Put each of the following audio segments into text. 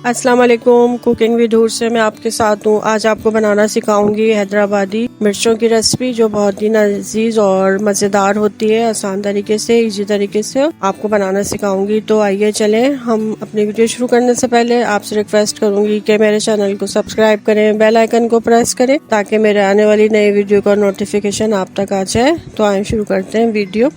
अस्सलाम वालेकुम। Cooking with हूर से मैं आपके साथ हूँ। आज आपको बनाना सिखाऊंगी हैदराबादी मिर्चों की रेसिपी, जो बहुत ही लजीज और मज़ेदार होती है। आसान तरीके से, इजी तरीके से आपको बनाना सिखाऊंगी। तो आइए चलें, हम अपनी वीडियो शुरू करने से पहले आपसे रिक्वेस्ट करूंगी कि मेरे चैनल को सब्सक्राइब करें, बेल आइकन को प्रेस करें ताकि मेरे आने वाली नई वीडियो का नोटिफिकेशन आप तक आ जाए। तो आइए शुरू करते हैं वीडियो।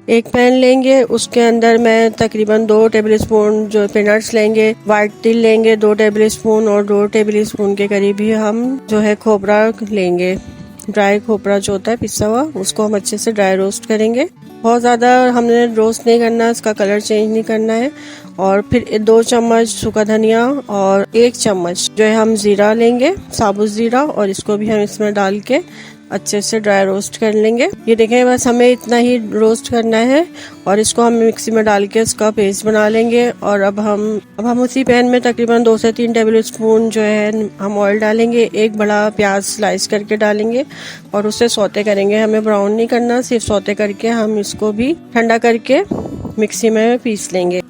एक पैन लेंगे, उसके अंदर मैं तकरीबन 2 टेबलस्पून जो पीनट्स लेंगे, वाइट तिल लेंगे 2 टेबलस्पून और 2 टेबलस्पून के करीब ही हम जो है खोपरा लेंगे। ड्राई खोपरा जो होता है पिसा हुआ, उसको हम अच्छे से ड्राई रोस्ट करेंगे। बहुत ज़्यादा हमने रोस्ट नहीं करना, इसका कलर चेंज नहीं करना है। और फिर 2 चम्मच सूखा धनिया और 1 चम्मच जो है हम जीरा लेंगे, साबुत जीरा, और इसको भी हम इसमें डाल के अच्छे से ड्राई रोस्ट कर लेंगे। ये देखें, बस हमें इतना ही रोस्ट करना है और इसको हम मिक्सी में डाल के इसका पेस्ट बना लेंगे। और अब हम उसी पैन में तकरीबन 2 से 3 टेबलस्पून जो है हम ऑयल डालेंगे। एक बड़ा प्याज स्लाइस करके डालेंगे और उसे सौते करेंगे। हमें ब्राउन नहीं करना, सिर्फ सौते करके हम इसको भी ठंडा करके मिक्सी में पीस लेंगे।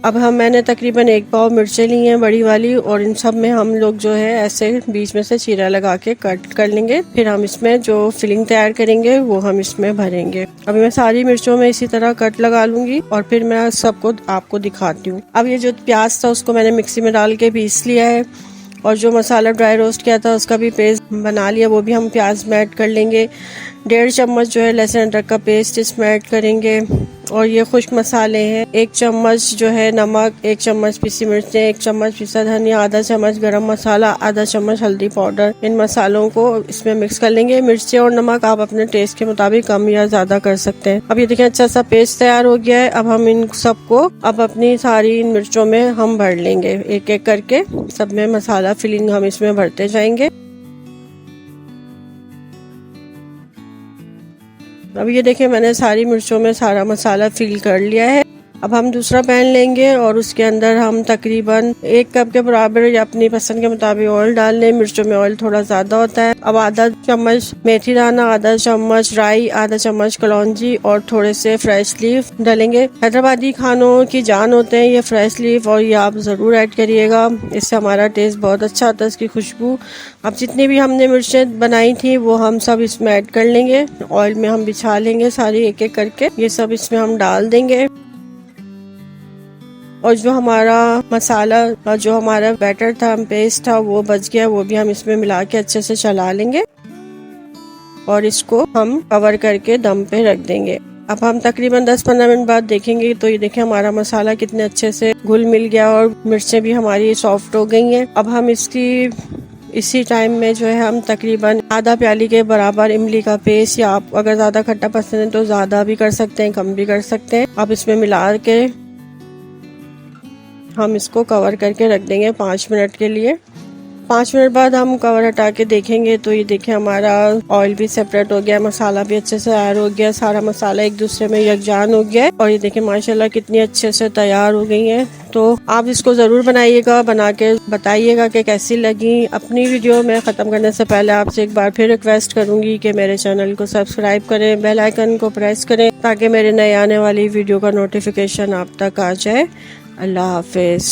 अब मैंने तकरीबन 1 पाव मिर्चें ली हैं बड़ी वाली, और इन सब में हम लोग जो है ऐसे बीच में से चीरा लगा के कट कर लेंगे। फिर हम इसमें जो फिलिंग तैयार करेंगे वो हम इसमें भरेंगे। अभी मैं सारी मिर्चों में इसी तरह कट लगा लूंगी और फिर मैं सबको आपको दिखाती हूँ। अब ये जो प्याज था उसको मैंने मिक्सी में डाल के पीस लिया है, और जो मसाला ड्राई रोस्ट किया था उसका भी पेस्ट बना लिया, वो भी हम प्याज में ऐड कर लेंगे। 1.5 चम्मच जो है लहसुन अदरक का पेस्ट इसमें ऐड करेंगे। और ये खुश्क मसाले हैं, 1 चम्मच जो है नमक, 1 चम्मच पिसी मिर्चें, 1 चम्मच पिसा धनिया, आधा चम्मच गरम मसाला, आधा चम्मच हल्दी पाउडर। इन मसालों को इसमें मिक्स कर लेंगे। मिर्चें और नमक आप अपने टेस्ट के मुताबिक कम या ज्यादा कर सकते हैं। अब ये देखें, अच्छा सा पेस्ट तैयार हो गया है। अब हम इन सबको अपनी सारी इन मिर्चों में हम भर लेंगे, एक एक करके सब में मसाला फिलिंग हम इसमें भरते जाएंगे। अब ये देखें, मैंने सारी मिर्चों में सारा मसाला फिल कर लिया है। अब हम दूसरा पैन लेंगे और उसके अंदर हम तकरीबन 1 कप के बराबर या अपनी पसंद के मुताबिक ऑयल डाल लें। मिर्चों में ऑयल थोड़ा ज्यादा होता है। अब आधा चम्मच मेथी दाना, आधा चम्मच राई, आधा चम्मच कलौंजी और थोड़े से फ्रेश लीफ डालेंगे। हैदराबादी खानों की जान होते हैं ये फ्रेश लीफ, और ये आप जरूर ऐड करिएगा, इससे हमारा टेस्ट बहुत अच्छा आता है, इसकी खुशबू। अब जितनी भी हमने मिर्चें बनाई थी वो हम सब इसमें ऐड कर लेंगे। ऑयल में हम बिछा लेंगे सारी एक एक करके, ये सब इसमें हम डाल देंगे। और जो हमारा मसाला और जो हमारा बैटर था, पेस्ट था, वो बच गया, वो भी हम इसमें मिला के अच्छे से चला लेंगे और इसको हम कवर करके दम पे रख देंगे। अब हम तकरीबन 10-15 मिनट बाद देखेंगे तो ये देखें हमारा मसाला कितने अच्छे से घुल मिल गया और मिर्चें भी हमारी सॉफ्ट हो गई हैं। अब हम इसी टाइम में जो है हम तकरीबन आधा प्याली के बराबर इमली का पेस्ट, या आप अगर ज्यादा खट्टा पसंद है तो ज्यादा भी कर सकते हैं, कम भी कर सकते हैं। अब इसमें मिला के हम इसको कवर करके रख देंगे 5 मिनट के लिए। 5 मिनट बाद हम कवर हटा के देखेंगे तो ये देखें हमारा ऑयल भी सेपरेट हो गया, मसाला भी अच्छे से तैयार हो गया, सारा मसाला एक दूसरे में यकजान हो गया है। और ये देखें माशाल्लाह कितनी अच्छे से तैयार हो गई हैं। तो आप इसको जरूर बनाइएगा, बना के बताइएगा कि कैसी लगी। अपनी वीडियो में ख़त्म करने से पहले आपसे एक बार फिर रिक्वेस्ट करूंगी कि मेरे चैनल को सब्सक्राइब करें, बेल आइकन को प्रेस करें ताकि मेरे नए आने वाली वीडियो का नोटिफिकेशन आप तक आ जाए। अल्लाह हाफिज।